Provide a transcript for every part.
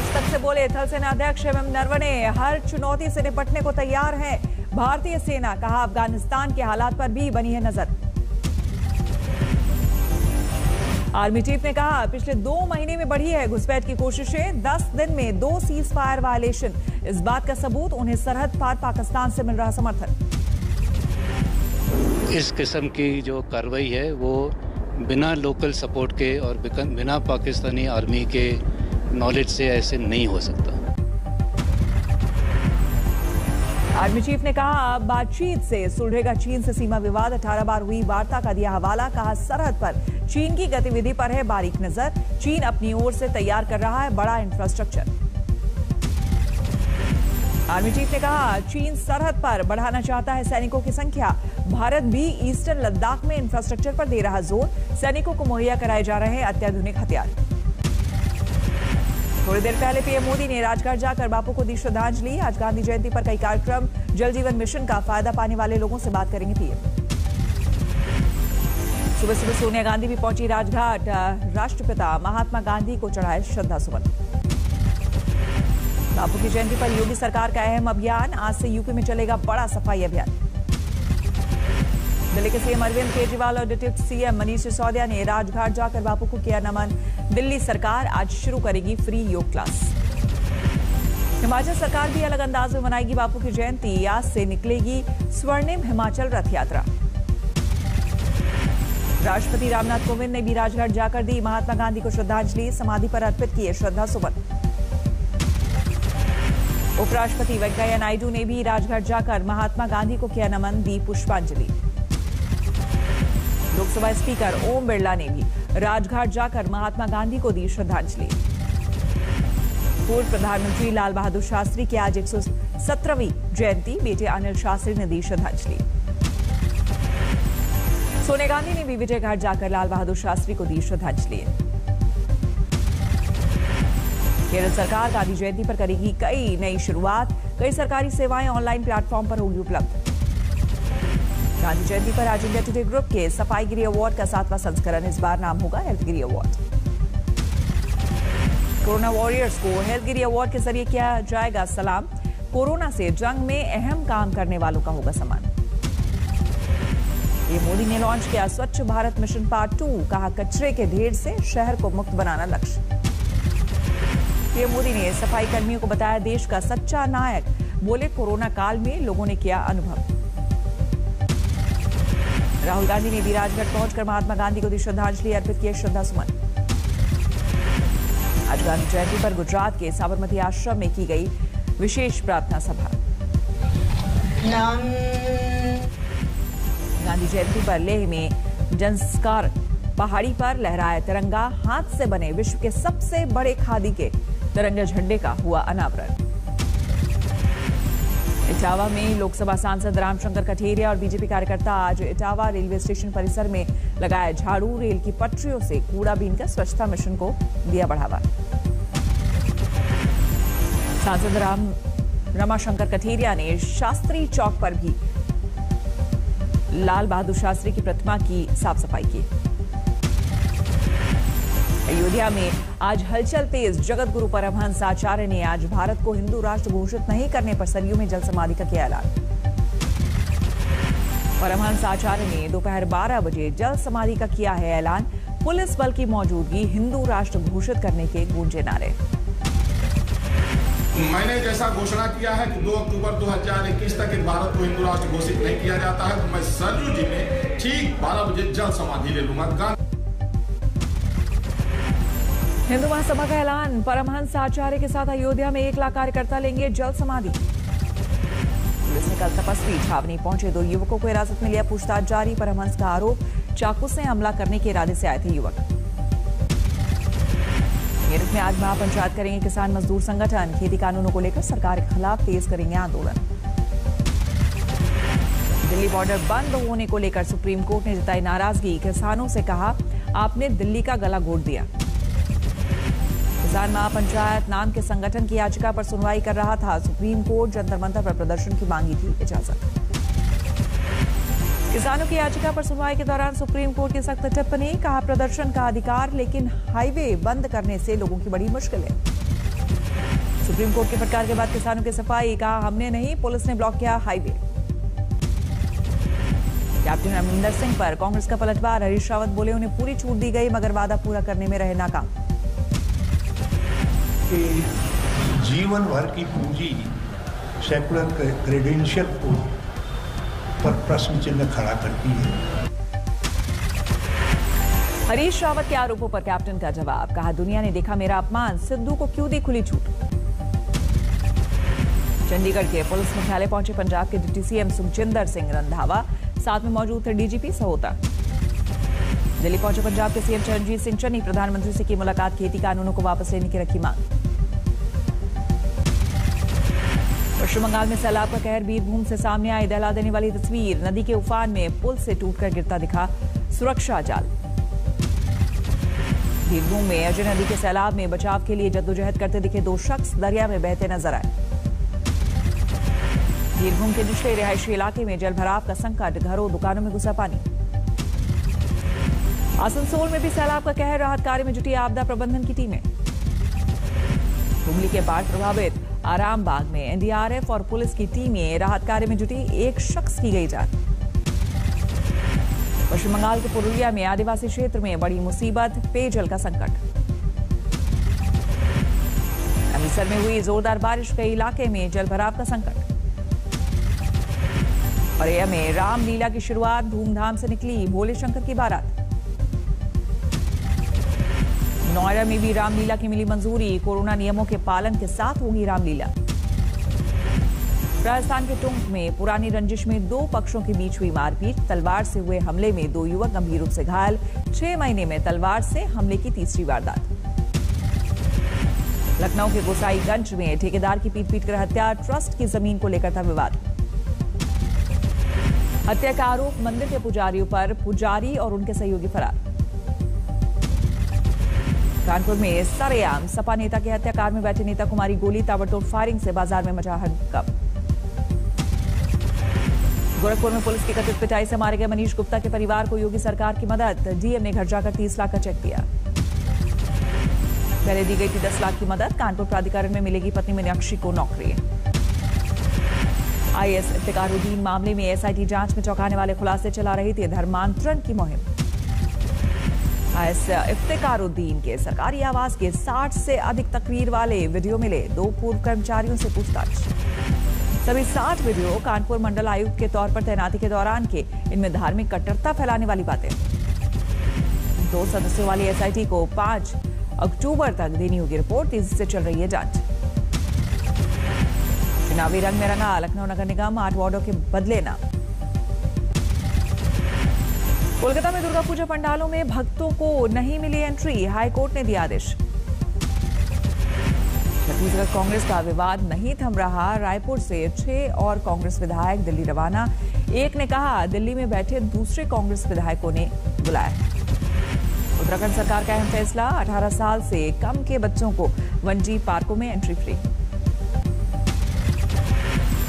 आज तक से बोले थल सेना अध्यक्ष एवं नरवणे, हर चुनौती से निपटने को तैयार है भारतीय सेना। कहा अफगानिस्तान के हालात पर भी बनी है नजर। आर्मी चीफ ने कहा पिछले 2 महीने में बढ़ी है घुसपैठ की कोशिशें, 10 दिन में 2 सीज फायर वायलेशन। इस बात का सबूत उन्हें सरहद पार पाकिस्तान से मिल रहा समर्थन। इस किस्म की जो कार्रवाई है वो बिना लोकल सपोर्ट के और बिना पाकिस्तानी आर्मी के नॉलेज से ऐसे नहीं हो सकता। आर्मी चीफ ने कहा बातचीत से सुलझेगा चीन से सीमा विवाद। 18 बार हुई वार्ता का दिया हवाला। कहा सरहद पर चीन की गतिविधि पर है बारीक नजर। चीन अपनी ओर से तैयार कर रहा है बड़ा इंफ्रास्ट्रक्चर। आर्मी चीफ ने कहा चीन सरहद पर बढ़ाना चाहता है सैनिकों की संख्या। भारत भी ईस्टर्न लद्दाख में इंफ्रास्ट्रक्चर पर दे रहा जोर। सैनिकों को मुहैया कराए जा रहे हैं अत्याधुनिक हथियार। थोड़ी देर पहले पीएम मोदी ने राजघाट जाकर बापू को दी श्रद्धांजलि। आज गांधी जयंती पर कई कार्यक्रम। जल जीवन मिशन का फायदा पाने वाले लोगों से बात करेंगे पीएम। सुबह सुबह सोनिया गांधी भी पहुंची राजघाट। राष्ट्रपिता महात्मा गांधी को चढ़ाए श्रद्धा सुमन। बापू की जयंती पर योगी सरकार का अहम अभियान। आज से यूपी में चलेगा बड़ा सफाई अभियान। दिल्ली के सीएम अरविंद केजरीवाल और डिप्टी सीएम मनीष सिसोदिया ने राजघाट जाकर बापू को किया नमन। दिल्ली सरकार आज शुरू करेगी फ्री योग क्लास। हिमाचल सरकार भी अलग अंदाज में मनाएगी बापू की जयंती। आज से निकलेगी स्वर्णिम हिमाचल रथ यात्रा। राष्ट्रपति रामनाथ कोविंद ने भी राजघाट जाकर दी महात्मा गांधी को श्रद्धांजलि। समाधि पर अर्पित किए श्रद्धा सुमन। उपराष्ट्रपति वेंकैया नायडू ने भी राजघाट जाकर महात्मा गांधी को किया नमन, दी पुष्पांजलि। लोकसभा स्पीकर ओम बिरला ने भी राजघाट जाकर महात्मा गांधी को दी श्रद्धांजलि। पूर्व प्रधानमंत्री लाल बहादुर शास्त्री की आज 117वीं जयंती। बेटे अनिल शास्त्री ने दी श्रद्धांजलि। सोनिया गांधी ने भी विजय घाट जाकर लाल बहादुर शास्त्री को दी श्रद्धांजलि। केरल सरकार गांधी जयंती पर करेगी कई नई शुरुआत। कई सरकारी सेवाएं ऑनलाइन प्लेटफॉर्म पर होंगी उपलब्ध। गांधी जयंती पर आज इंडिया टुडे ग्रुप के सफाईगिरी अवार्ड का 7वां संस्करण। इस बार नाम होगा हेल्थगिरी अवार्ड। कोरोना वॉरियर्स को हेल्थगिरी अवार्ड के जरिए किया जाएगा सलाम। कोरोना से जंग में अहम काम करने वालों का होगा सम्मान। ये मोदी ने लॉन्च किया स्वच्छ भारत मिशन पार्ट 2। कहा कचरे के ढेर से शहर को मुक्त बनाना लक्ष्य। पीएम मोदी ने सफाई कर्मियों को बताया देश का सच्चा नायक। बोले कोरोना काल में लोगों ने किया अनुभव। राहुल गांधी ने भी राजघाट पहुंचकर महात्मा गांधी को दी श्रद्धांजलि, अर्पित किए श्रद्धा सुमन। आज गांधी जयंती पर गुजरात के साबरमती आश्रम में की गई विशेष प्रार्थना सभा। गांधी जयंती पर लेह में जंस्कार पहाड़ी पर लहराया तिरंगा। हाथ से बने विश्व के सबसे बड़े खादी के तिरंगा झंडे का हुआ अनावरण। इटावा में लोकसभा सांसद रामशंकर कठेरिया और बीजेपी कार्यकर्ता आज इटावा रेलवे स्टेशन परिसर में लगाया झाड़ू। रेल की पटरियों से कूड़ा बीनकर स्वच्छता मिशन को दिया बढ़ावा। सांसद रमाशंकर कठेरिया ने शास्त्री चौक पर भी लाल बहादुर शास्त्री की प्रतिमा की साफ सफाई की। अयोध्या में आज हलचल तेज। जगत गुरु परमहंस आचार्य ने आज भारत को हिंदू राष्ट्र घोषित नहीं करने पर सरयू में जल समाधि का किया ऐलान। परमहंस आचार्य ने दोपहर 12 बजे जल समाधि का किया है ऐलान। पुलिस बल की मौजूदगी हिंदू राष्ट्र घोषित करने के गूंजे नारे। मैंने जैसा घोषणा किया है कि 2 अक्टूबर 2021 तक भारत को हिंदू राष्ट्र घोषित नहीं किया जाता है, तो मैं सरयू जी में ठीक 12 बजे जल समाधि ले लूंगा। हिंदू महासभा का ऐलान। परमहंस आचार्य के साथ अयोध्या में 1 लाख कार्यकर्ता लेंगे जल समाधि। पुलिस ने कल तपस्वी छावनी पहुंचे 2 युवकों को हिरासत में लिया। पूछताछ जारी। परमहंस का आरोप चाकू से हमला करने के इरादे से आए थे युवक। मेरठ में आज महापंचायत करेंगे किसान मजदूर संगठन। खेती कानूनों को लेकर सरकार के खिलाफ तेज करेंगे आंदोलन। दिल्ली बॉर्डर बंद होने को लेकर सुप्रीम कोर्ट ने जताई नाराजगी। किसानों से कहा आपने दिल्ली का गला घोट दिया। किसान महापंचायत नाम के संगठन की याचिका पर सुनवाई कर रहा था। सुप्रीम कोर्ट जंतर मंतर पर प्रदर्शन की मांगी थी इजाजत। किसानों की याचिका पर सुनवाई के दौरान सुप्रीम कोर्ट की सख्त टिप्पणी। कहा प्रदर्शन का अधिकार, लेकिन हाईवे बंद करने से लोगों की बड़ी मुश्किल है। सुप्रीम कोर्ट की फटकार के बाद किसानों की सफाई, कहा हमने नहीं, पुलिस ने ब्लॉक किया हाईवे। कैप्टन अमरिंदर सिंह पर कांग्रेस का पलटवार, हरीश रावत बोले उन्हें पूरी छूट दी गई मगर वादा पूरा करने में रहे नाकाम। जीवन भर की पूंजी सेकुलर क्रेडेंशियल को पर प्रश्न चिन्ह खड़ा करती है। हरीश रावत के आरोपों पर कैप्टन का जवाब, कहा दुनिया ने देखा मेरा अपमान, सिद्धू को क्यों दी खुली छूट। चंडीगढ़ के पुलिस मुख्यालय पहुंचे पंजाब के डिप्टी सीएम सुखजिंदर सिंह रंधावा, साथ में मौजूद थे डीजीपी सहोता। दिल्ली पहुंचे पंजाब के सीएम चरणजीत सिंह चन्नी, प्रधानमंत्री से की मुलाकात, खेती कानूनों को वापस लेने की रखी मांग। पश्चिम बंगाल में सैलाब का कहर, बीरभूम से सामने आई दहला देने वाली तस्वीर, नदी के उफान में पुल से टूटकर गिरता दिखा सुरक्षा जाल। बीरभूम में अजय नदी के सैलाब में बचाव के लिए जद्दोजहद करते दिखे 2 शख्स दरिया में बहते नजर आए। बीरभूम के निचले रिहायशी इलाके में जलभराव का संकट, घरों दुकानों में घुसा पानी। आसनसोल में भी सैलाब का कहर, राहत कार्य में जुटी आपदा प्रबंधन की टीमें। हुगली के बाढ़ प्रभावित आरामबाग में एनडीआरएफ और पुलिस की टीमें राहत कार्य में जुटी, 1 शख्स की गई जान। पश्चिम बंगाल के पुरुलिया में आदिवासी क्षेत्र में बड़ी मुसीबत, पेयजल का संकट। अमृतसर में हुई जोरदार बारिश, कई इलाके में जलभराव का संकट। औरैया में रामलीला की शुरुआत, धूमधाम से निकली भोले शंकर की बारात। नोएडा में भी रामलीला की मिली मंजूरी, कोरोना नियमों के पालन के साथ होगी रामलीला। राजस्थान के टोंक में पुरानी रंजिश में 2 पक्षों के बीच हुई मारपीट, तलवार से हुए हमले में 2 युवक गंभीर रूप से घायल, 6 महीने में तलवार से हमले की तीसरी वारदात। लखनऊ के गोसाईगंज में ठेकेदार की पीट कर हत्या, ट्रस्ट की जमीन को लेकर था विवाद। हत्या का आरोप मंदिर के पुजारियों पर, पुजारी और उनके सहयोगी फरार। कानपुर में सरेआम सपा नेता के हत्याकांड में बैठे नेता कुमारी गोली, ताबड़तोड़ फायरिंग से बाजार में मचा हड़कंप। गोरखपुर में पुलिस की कथित पिटाई से मारे गए मनीष गुप्ता के परिवार को योगी सरकार की मदद, डीएम ने घर जाकर 30 लाख का चेक दिया। पहले दी गई थी 10 लाख की मदद, कानपुर प्राधिकरण में मिलेगी पत्नी मीनाक्षी को नौकरी। आईएएस इफ्तिकारुद्दीन मामले में एसआईटी जांच में चौंकाने वाले खुलासे चला रही थी धर्मांतरण की मुहिम। आईएएस इफ्तिकारुद्दीन के सरकारी आवास के 60 से अधिक तस्वीर वाले वीडियो मिले, 2 पूर्व कर्मचारियों से पूछताछ। सभी 60 वीडियो कानपुर मंडल आयुक्त के तौर पर तैनाती के दौरान के, इनमें धार्मिक कट्टरता फैलाने वाली बातें। 2 सदस्यों वाली एसआईटी को 5 अक्टूबर तक देनी होगी रिपोर्ट, तेजी से चल रही है जांच। चुनावी रंग में रंगा लखनऊ नगर निगम, 8 वार्डों के बदले नाम। कोलकाता में दुर्गा पूजा पंडालों में भक्तों को नहीं मिली एंट्री, हाईकोर्ट ने दिया आदेश। छत्तीसगढ़ कांग्रेस का विवाद नहीं थम रहा, रायपुर से 6 और कांग्रेस विधायक दिल्ली रवाना। एक ने कहा दिल्ली में बैठे दूसरे कांग्रेस विधायकों ने बुलाया। उत्तराखंड सरकार का अहम फैसला, 18 साल से कम के बच्चों को वनजी पार्कों में एंट्री फ्री।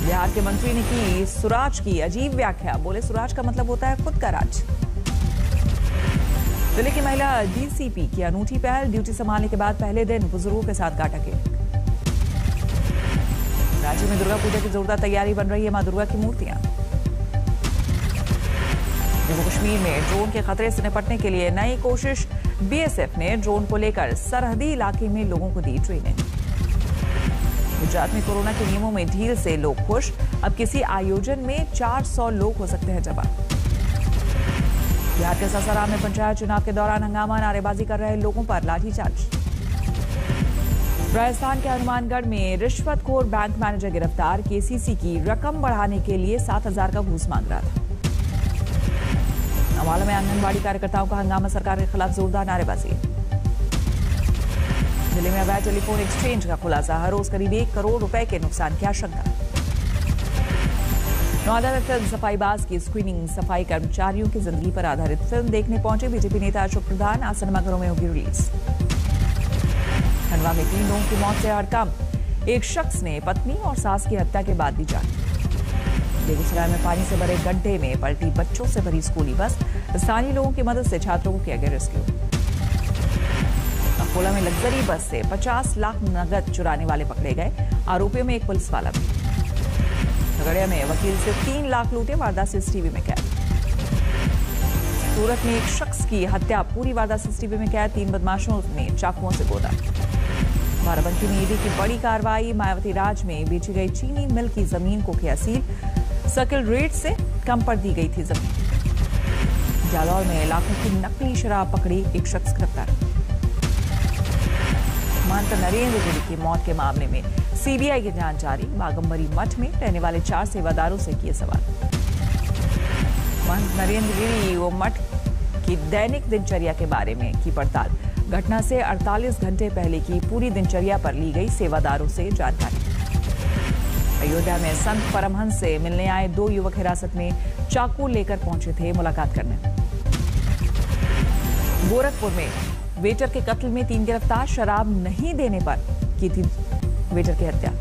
बिहार के मंत्री ने की सुराज की अजीब व्याख्या, बोले सुराज का मतलब होता है खुद का राज। दिल्ली की महिला डीसीपी की अनूठी पहल, ड्यूटी संभालने के बाद पहले दिन बुजुर्गों के साथ काटा केक। राज्य में दुर्गा पूजा की जोरदार तैयारी, बन रही है मां दुर्गा की मूर्तियां। जम्मू कश्मीर में ड्रोन के खतरे से निपटने के लिए नई कोशिश, बीएसएफ ने ड्रोन को लेकर सरहदी इलाके में लोगों को दी ट्रेनिंग। गुजरात में कोरोना के नियमों में ढील से लोग खुश, अब किसी आयोजन में 400 लोग हो सकते हैं जमा। बिहार के सासाराम में पंचायत चुनाव के दौरान हंगामा, नारेबाजी कर रहे लोगों पर लाठीचार्ज। राजस्थान के हनुमानगढ़ में रिश्वतखोर बैंक मैनेजर गिरफ्तार, केसीसी की रकम बढ़ाने के लिए 7,000 का घूस मांग रहा था। अम्बाला में आंगनबाड़ी कार्यकर्ताओं का हंगामा, सरकार के खिलाफ जोरदार नारेबाजी। दिल्ली में अवैध टेलीफोन एक्सचेंज का खुलासा, हर रोज करीब 1 करोड़ रुपए के नुकसान की आशंका। नोएडा में फिल्म सफाईबाज की स्क्रीनिंग, सफाई कर्मचारियों की जिंदगी पर आधारित फिल्म देखने पहुंचे बीजेपी नेता अशोक प्रधान, आज सिनेमाघरों में होगी रिलीज। खंडवा में 3 लोगों की मौत से हड़कंप, एक शख्स ने पत्नी और सास की हत्या के बाद दी जान। बेगूसराय में पानी से भरे गड्ढे में पलटी बच्चों से भरी स्कूली बस, स्थानीय लोगों की मदद से छात्रों को किया गया रेस्क्यू। अकोला में लग्जरी बस से 50 लाख नगद चुराने वाले पकड़े गए। आरोपियों में एक पुलिस वाला भी। झगड़िया में वकील से 3 लाख लूटे, वारदात सीसीटीवी में कैद। सूरत में एक शख्स की हत्या, पूरी वारदात सीसीटीवी में कैद। 3 बदमाशों ने चाकुओं से गोदा। बाराबंकी में ईडी की बड़ी कार्रवाई, मायावती राज में बेची गई चीनी मिल की जमीन को किया सील। सर्किल रेट से कम पर दी गई थी जमीन। जालौर में लाखों की नकली शराब पकड़ी, एक शख्स गिरफ्तार। महंत नरेंद्र गिरी की मौत के मामले में सीबीआई की जांच जारी। बागंबरी मठ में रहने वाले 4 सेवादारों से किए सवाल। महंत नरेंद्र गिरी वो मठ की दैनिक दिनचर्या के बारे में की पड़ताल। घटना से 48 घंटे पहले की पूरी दिनचर्या पर ली गई सेवादारों से जानकारी। अयोध्या में संत परमहंस से मिलने आए 2 युवक हिरासत में, चाकू लेकर पहुंचे थे मुलाकात करने। गोरखपुर में वेटर के कत्ल में 3 गिरफ्तार, शराब नहीं देने पर की थी वेटर की हत्या।